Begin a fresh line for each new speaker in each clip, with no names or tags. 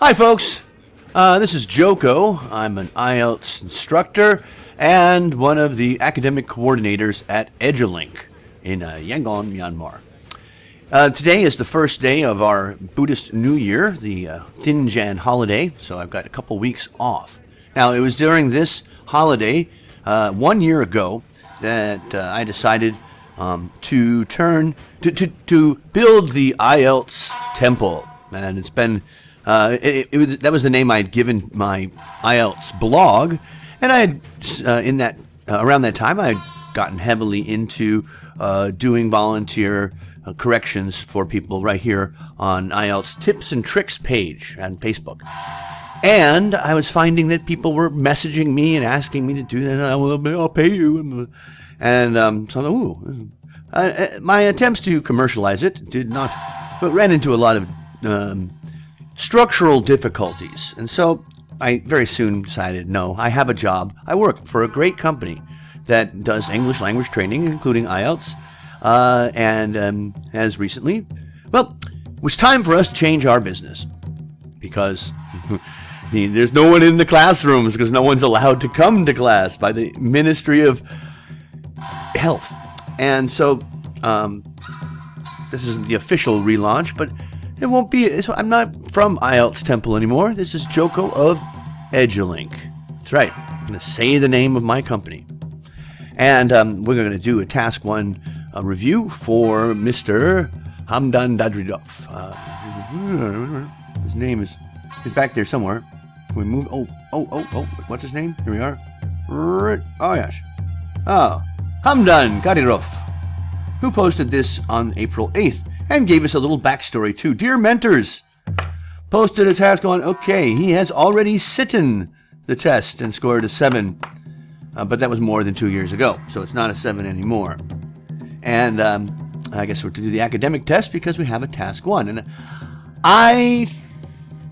Hi, folks. This is Joko. I'm an IELTS instructor and one of the academic coordinators at Edulink in Yangon, Myanmar. Today is the first day of our Buddhist New Year, the Thinjan holiday, so I've got a couple weeks off. Now, it was during this holiday 1 year ago that I decided to build the IELTS temple, and it's been that was the name I'd given my IELTS blog, and I had around that time I had gotten heavily into doing volunteer corrections for people right here on IELTS Tips and Tricks page on Facebook. And I was finding that people were messaging me and asking me to do that. I'll pay you. And so I thought, ooh. My attempts to commercialize it but ran into a lot of structural difficulties. And so I very soon decided, no, I have a job. I work for a great company that does English language training, including IELTS. And as recently, well, it was time for us to change our business because there's no one in the classrooms because no one's allowed to come to class by the Ministry of Health. And so this isn't the official relaunch, but it won't be. I'm not from IELTS Temple anymore. This is Joko of Edulink. That's right. I'm going to say the name of my company. And we're going to do a task 1 review for Mr. Hamdan Dadridov. His name is back there somewhere. Can we move? Oh, what's his name? Here we are. Oh, yes. Oh, Hamdan Dadridov, who posted this on April 8th and gave us a little backstory too. Dear mentors, posted a task on, okay, he has already sitten the test and scored a 7. But that was more than 2 years ago, so it's not a 7 anymore. And I guess we're to do the academic test because we have a task 1. And I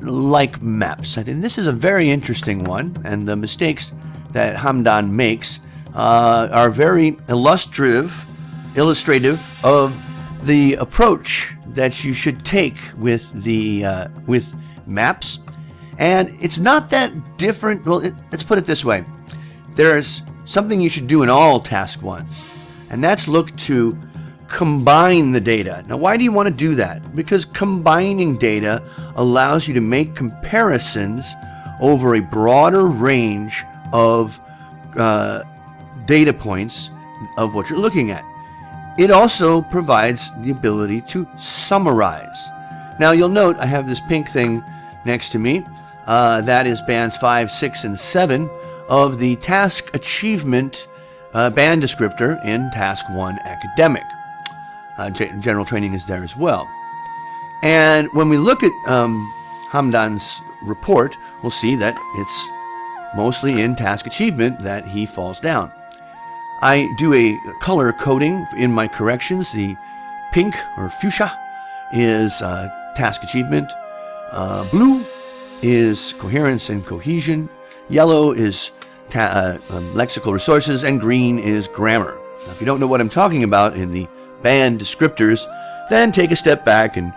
like maps. I think this is a very interesting one, and the mistakes that Hamdan makes are very illustrative of the approach that you should take with maps. And it's not that different. Well, let's put it this way. There's something you should do in all task 1s, and that's look to combine the data. Now, why do you want to do that? Because combining data allows you to make comparisons over a broader range of data points of what you're looking at. It also provides the ability to summarize. Now, you'll note I have this pink thing next to me. That is bands 5, 6, and 7 of the task achievement band descriptor in task 1 academic. General training is there as well. And when we look at Hamdan's report, we'll see that it's mostly in task achievement that he falls down. I do a color coding in my corrections. The pink or fuchsia is task achievement. Blue is coherence and cohesion. Yellow is lexical resources, and green is grammar. Now, if you don't know what I'm talking about in the band descriptors, then take a step back and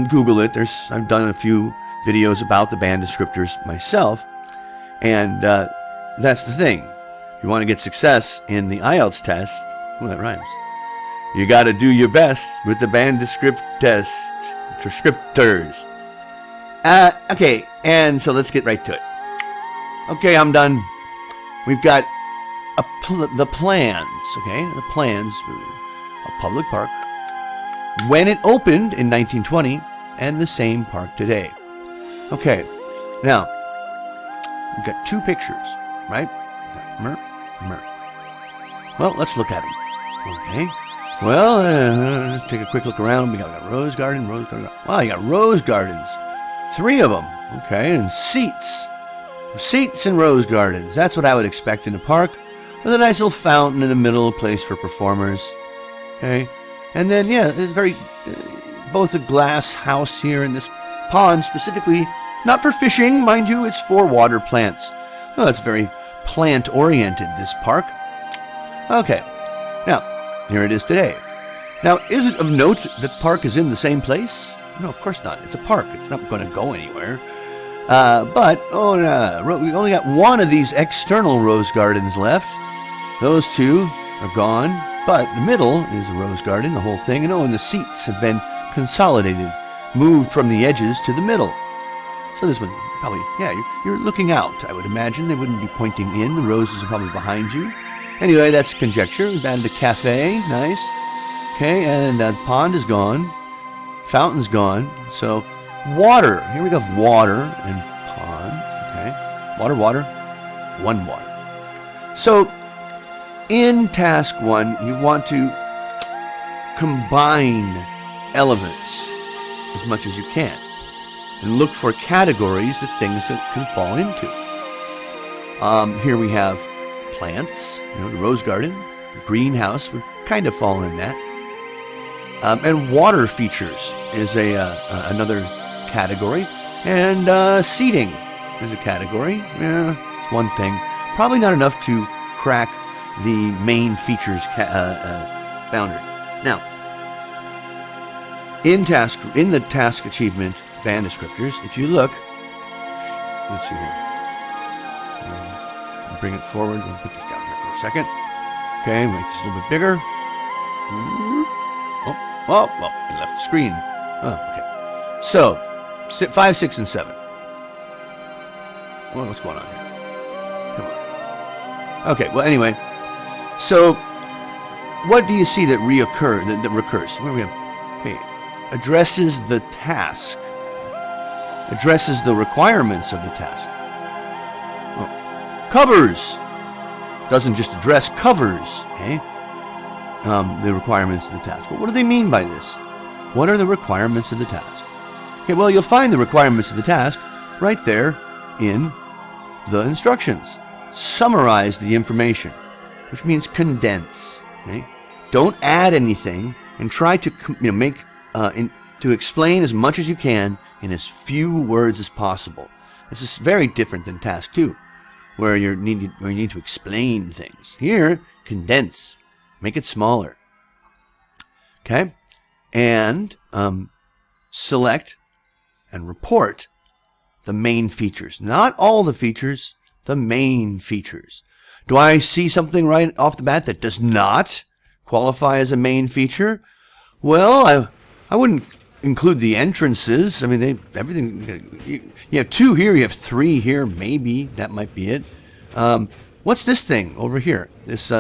Google it. I've done a few videos about the band descriptors myself, and that's the thing. If you want to get success in the IELTS test, well, that rhymes. You got to do your best with the band descriptors. Okay, and so let's get right to it. Okay, I'm done. We've got the plans, okay? The plans for a public park when it opened in 1920 and the same park today. Okay, now, we've got 2 pictures, right? Well, let's look at them. Okay. Well, let's take a quick look around. We got a rose garden. Wow, you got rose gardens. 3 of them. Okay, and seats. Seats and rose gardens. That's what I would expect in a park, with a nice little fountain in the middle, a place for performers. Okay, and then there's both a glass house here and this pond specifically, not for fishing, mind you. It's for water plants. Oh, it's very plant-oriented, this park. Okay, now here it is today. Now, is it of note that the park is in the same place? No, of course not. It's a park. It's not going to go anywhere. But we only got one of these external rose gardens left. Those two are gone, but the middle is a rose garden, the whole thing. And the seats have been consolidated, moved from the edges to the middle. So this one probably, you're looking out, I would imagine. They wouldn't be pointing in. The roses are probably behind you. Anyway, that's conjecture. We've added a cafe. Nice. Okay, and the pond is gone. Fountain's gone. So water. Here we go. Water and pond. Okay. Water. One water. So in task 1, you want to combine elements as much as you can and look for categories of things that can fall into. Here we have plants, the rose garden, the greenhouse would kind of fall in that. And water features is another category. And seating is a category. It's one thing. Probably not enough to crack the main features boundary. Now, in the task achievement band descriptors, if you look, let's see here. Bring it forward. We'll put this down here for a second. Okay, make this a little bit bigger. Well, we left the screen. Oh, okay. So, 5, 6, and 7. Well, what's going on here? Come on. Okay, well, anyway. So, what do you see that recurs? What do we have? Okay, addresses the task. Addresses the requirements of the task. Covers. Doesn't just address, covers. Okay. The requirements of the task. But what do they mean by this? What are the requirements of the task? Okay, well, you'll find the requirements of the task right there in the instructions. Summarize the information, which means condense. Okay? Don't add anything, and try to to explain as much as you can in as few words as possible. This is very different than task 2, where you need to explain things. Here, condense. Make it smaller. Okay? And select and report the main features. Not all the features, the main features. Do I see something right off the bat that does not qualify as a main feature? Well, I wouldn't include the entrances. I mean, everything. You have 2 here, you have 3 here, maybe. That might be it. What's this thing over here? This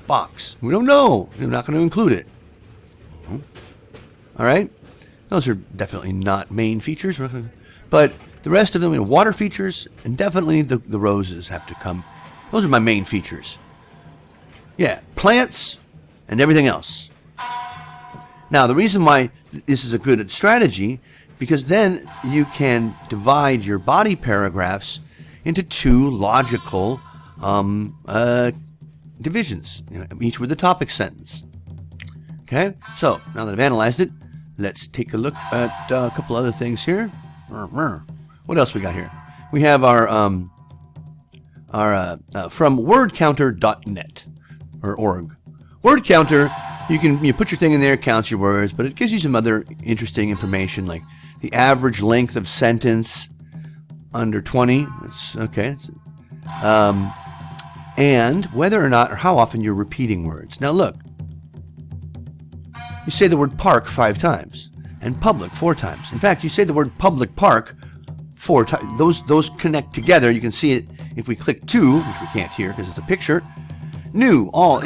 box. We don't know. We're not going to include it. All right. Those are definitely not main features. But the rest of them, water features, and definitely the roses have to come. Those are my main features. Yeah, plants and everything else. Now, the reason why this is a good strategy, because then you can divide your body paragraphs into 2 logical divisions, each with a topic sentence. Okay, so now that I've analyzed it, let's take a look at a couple other things here. What else we got here? We have our from wordcounter.net or org. Word counter, you put your thing in there, it counts your words, but it gives you some other interesting information, like the average length of sentence under 20. That's okay. And whether or not, or how often you're repeating words. Now look, you say the word park 5 times, and public 4 times. In fact, you say the word public park 4 times. Those connect together. You can see it if we click 2, which we can't here because it's a picture. New, all.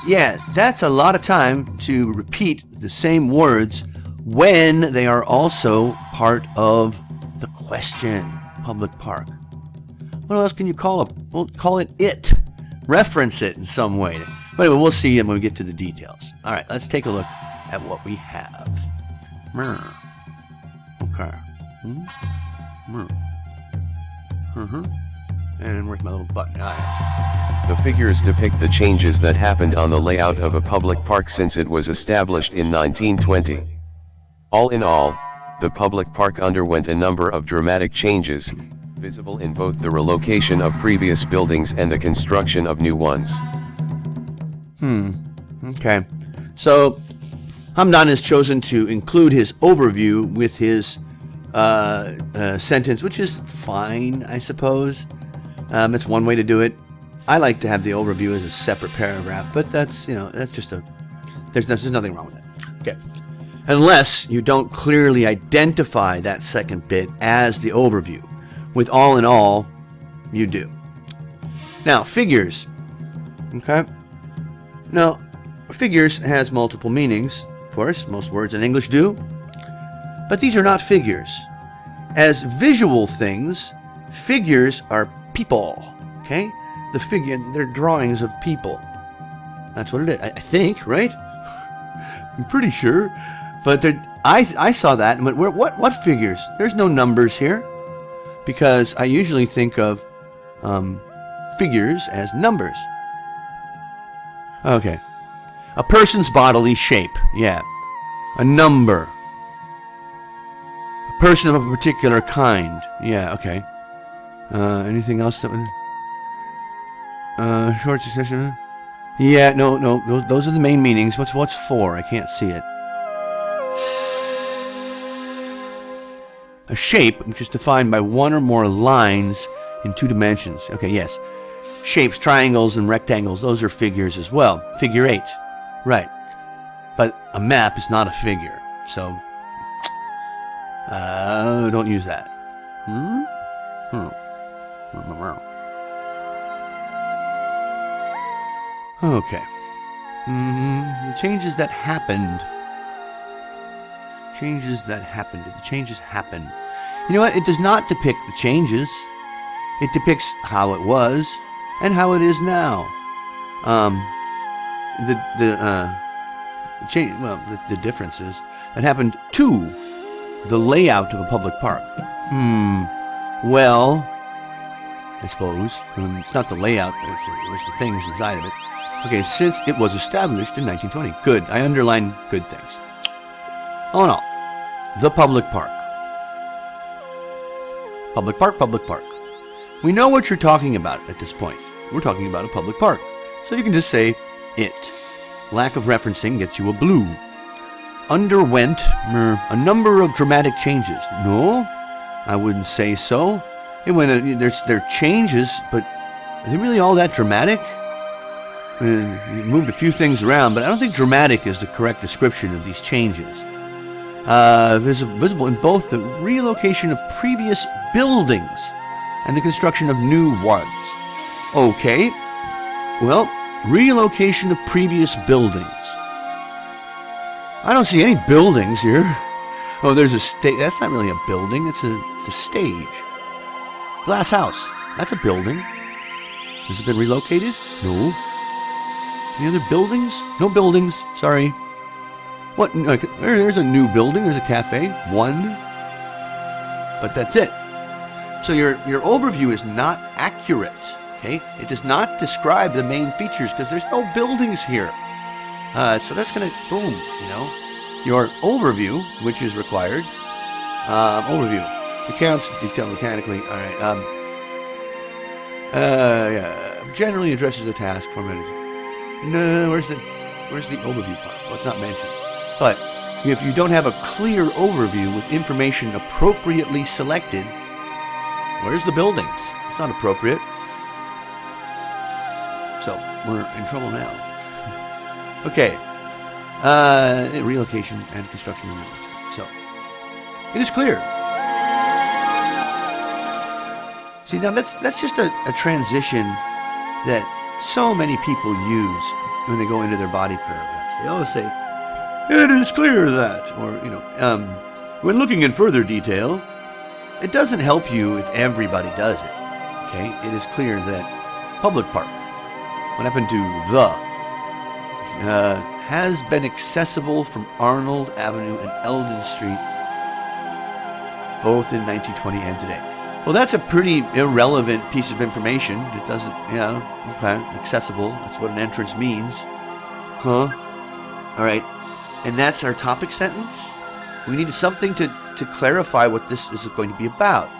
Yeah, that's a lot of time to repeat the same words when they are also part of the question. Public park. What else can you call it? We'll call it. Reference it in some way. But anyway, we'll see when we get to the details. All right, let's take a look at what we have. Okay. And where's my little button?
The figures depict the changes that happened on the layout of a public park since it was established in 1920. All in all, the public park underwent a number of dramatic changes, visible in both the relocation of previous buildings and the construction of new ones.
Okay. So, Hamdan has chosen to include his overview with his sentence, which is fine, I suppose. It's one way to do it. I like to have the overview as a separate paragraph, but that's just there's nothing wrong with that. Okay. Unless you don't clearly identify that second bit as the overview. With all in all, you do. Now, figures. Okay. Now, figures has multiple meanings. Of course, most words in English do. But these are not figures. As visual things, figures are people. Okay? They're drawings of people. That's what it is. I think, right? I'm pretty sure. But I saw that and went, what figures? There's no numbers here. Because I usually think of figures as numbers. Okay. A person's bodily shape. Yeah. A number. A person of a particular kind. Yeah, okay. Anything else that would... short succession? Yeah, no, those are the main meanings. What's for? I can't see it. A shape, which is defined by one or more lines in 2 dimensions. Okay, yes. Shapes, triangles, and rectangles, those are figures as well. Figure 8. Right. But a map is not a figure. So, don't use that. Okay. The changes that happened. The changes happened. You know what? It does not depict the changes. It depicts how it was and how it is now. The differences that happened to the layout of a public park. Well, I suppose it's not the layout; it's the things inside of it. Okay, since it was established in 1920. Good. I underline good things. All in all, the public park. Public park. We know what you're talking about at this point. We're talking about a public park. So you can just say it. Lack of referencing gets you a blue. Underwent a number of dramatic changes. No, I wouldn't say so. There are changes, but are they really all that dramatic? You moved a few things around, but I don't think dramatic is the correct description of these changes. Visible in both the relocation of previous buildings and the construction of new ones. Okay, well, relocation of previous buildings. I don't see any buildings here. Oh, there's a stage. That's not really a building. It's a stage. Glass house. That's a building. Has it been relocated? No. Any other buildings? No buildings. Sorry. What? There's a new building. There's a cafe. One. But that's it. So your overview is not accurate. Okay? It does not describe the main features because there's no buildings here. So that's going to, boom, your overview, which is required. Overview. Accounts detailed mechanically. All right. Generally addresses the task formatted. No, where's the overview part? Well, it's not mentioned. But if you don't have a clear overview with information appropriately selected, where's the buildings? It's not appropriate. So we're in trouble now. Okay. Relocation and construction. So it is clear. See, now that's just a transition that so many people use when they go into their body paragraphs. They always say, "It is clear that," or when looking in further detail, it doesn't help you if everybody does it. Okay, it is clear that public park. What happened to the? Has been accessible from Arnold Avenue and Eldon Street, both in 1920 and today. Well, that's a pretty irrelevant piece of information. It doesn't, okay, accessible. That's what an entrance means. Huh? All right. And that's our topic sentence? We needed something to clarify what this is going to be about.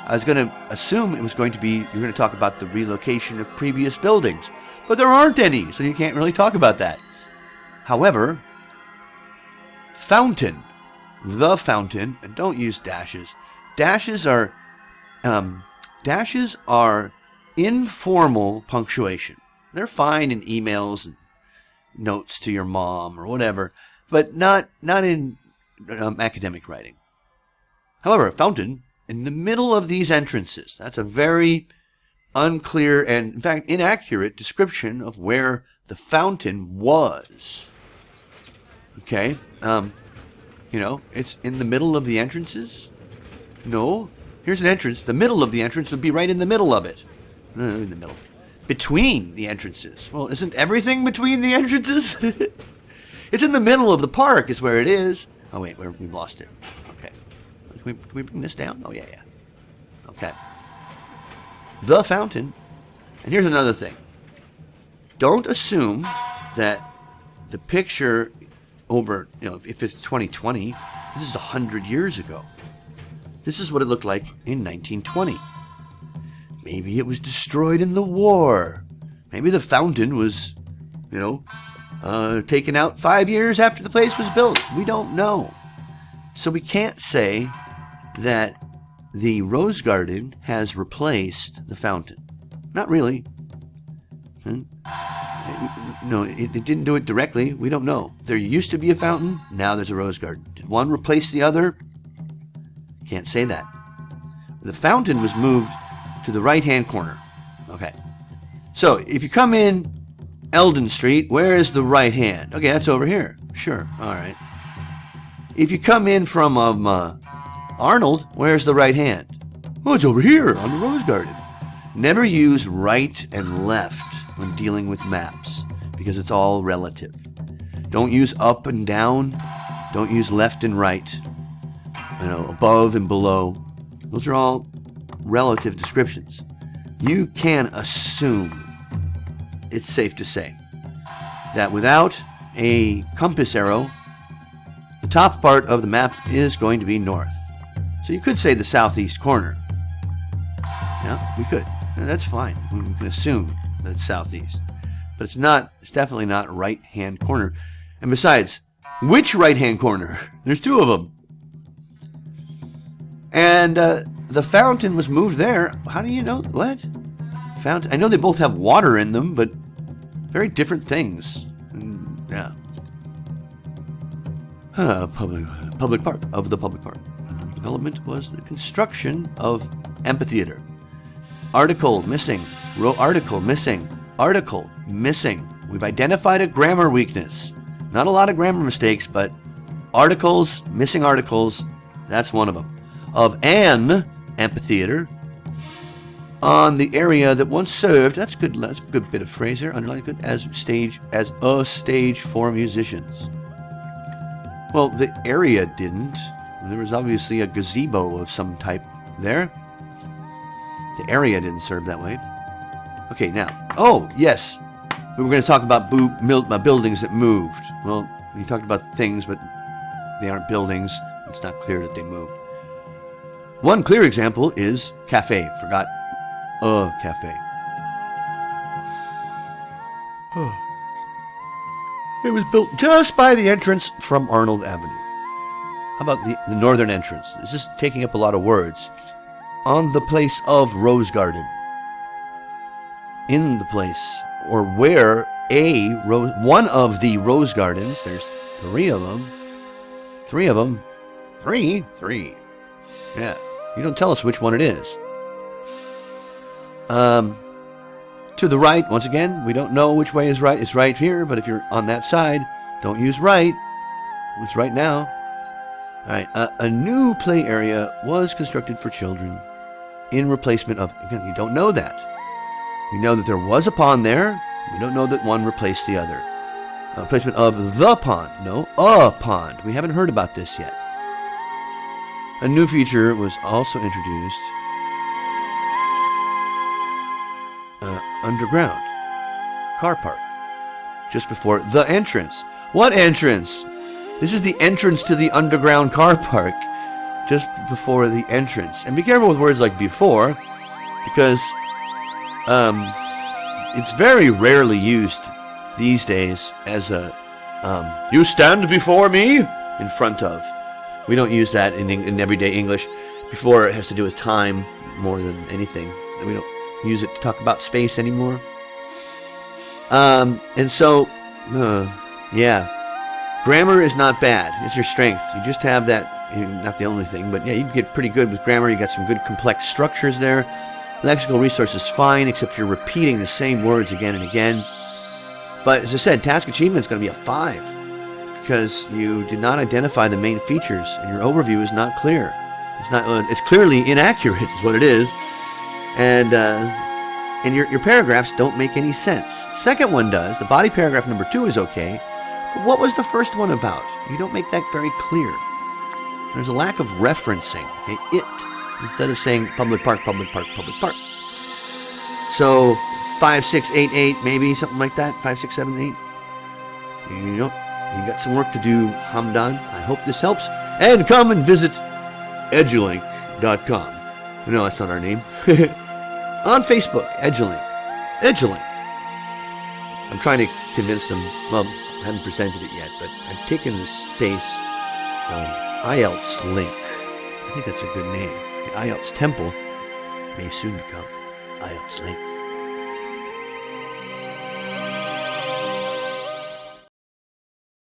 I was going to assume it was going to be, you're going to talk about the relocation of previous buildings. But there aren't any, so you can't really talk about that. However, fountain. The fountain. And don't use dashes. Dashes are informal punctuation. They're fine in emails and notes to your mom or whatever, but not in academic writing. However, a fountain in the middle of these entrances. That's a very unclear and, in fact, inaccurate description of where the fountain was. Okay? It's in the middle of the entrances? No. Here's an entrance. The middle of the entrance would be right in the middle of it. In the middle. Between the entrances. Well, isn't everything between the entrances? It's in the middle of the park is where it is. Oh, wait, we've lost it. Okay. Can we bring this down? Oh, yeah. Okay. The fountain. And here's another thing. Don't assume that the picture over, if it's 2020, this is 100 years ago. This is what it looked like in 1920. Maybe it was destroyed in the war. Maybe the fountain was, taken out 5 years after the place was built. We don't know. So we can't say that the rose garden has replaced the fountain. Not really. No, it didn't do it directly. We don't know. There used to be a fountain. Now there's a rose garden. Did one replace the other? Can't say that. The fountain was moved to the right-hand corner. Okay. So, if you come in Eldon Street, where is the right hand? Okay, that's over here. Sure. All right. If you come in from Arnold, where's the right hand? Oh, it's over here on the rose garden. Never use right and left when dealing with maps because it's all relative. Don't use up and down. Don't use left and right. Above and below. Those are all relative descriptions. You can assume, it's safe to say, that without a compass arrow, the top part of the map is going to be north. So you could say the southeast corner. Yeah, we could. That's fine. We can assume that it's southeast. But it's definitely not right-hand corner. And besides, which right-hand corner? There's two of them. And the fountain was moved there. How do you know? What? Fountain? I know they both have water in them, but very different things. Yeah. Public park. Of the public park. Development was the construction of amphitheater. Article missing. Article missing. Article missing. We've identified a grammar weakness. Not a lot of grammar mistakes, but articles, missing articles, that's one of them. Of an amphitheater on the area that once served, that's good bit of phrase here, underline good, as a stage for musicians. Well, the area didn't. There was obviously a gazebo of some type there. The area didn't serve that way. Okay, now, oh, yes, we were going to talk about buildings that moved. Well, we talked about things, but they aren't buildings. It's not clear that they moved. One clear example is cafe. Forgot a cafe. It was built just by the entrance from Arnold Avenue. How about the northern entrance? This is taking up a lot of words. On the place of Rose Garden. In the place, or where one of the rose gardens, there's three of them. Three. Yeah. You don't tell us which one it is. To the right, once again, we don't know which way is right. It's right here, but if you're on that side, don't use right. It's right now. All right. A new play area was constructed for children in replacement of... Again, you don't know that. We know that there was a pond there. We don't know that one replaced the other. Replacement of the pond. No, a pond. We haven't heard about this yet. A new feature was also introduced. Underground car park. Just before the entrance. What entrance? This is the entrance to the underground car park. Just before the entrance. And be careful with words like before, because it's very rarely used these days as a you stand before me in front of. We don't use that in everyday English. Before, it has to do with time more than anything. We don't use it to talk about space anymore. And so, yeah, grammar is not bad. It's your strength. You just have that, not the only thing, but yeah, you get pretty good with grammar. You got some good complex structures there. Lexical resource is fine, except you're repeating the same words again and again. But as I said, task achievement is going to be a 5 because you did not identify the main features and your overview is not clear. It's clearly inaccurate is what it is. And your paragraphs don't make any sense. Second one does. The body paragraph number 2 is okay. But what was the first one about? You don't make that very clear. There's a lack of referencing. Okay? It, instead of saying public park, public park, public park. So 5, 6, 8, 8, maybe something like that. 5, 6, 7, 8. You got some work to do, Hamdan. I hope this helps. And come and visit edulink.com. No, that's not our name. On Facebook, Edulink. Edulink. I'm trying to convince them, well, I haven't presented it yet, but I've taken the space IELTS link. I think that's a good name. The IELTS temple may soon become IELTS link.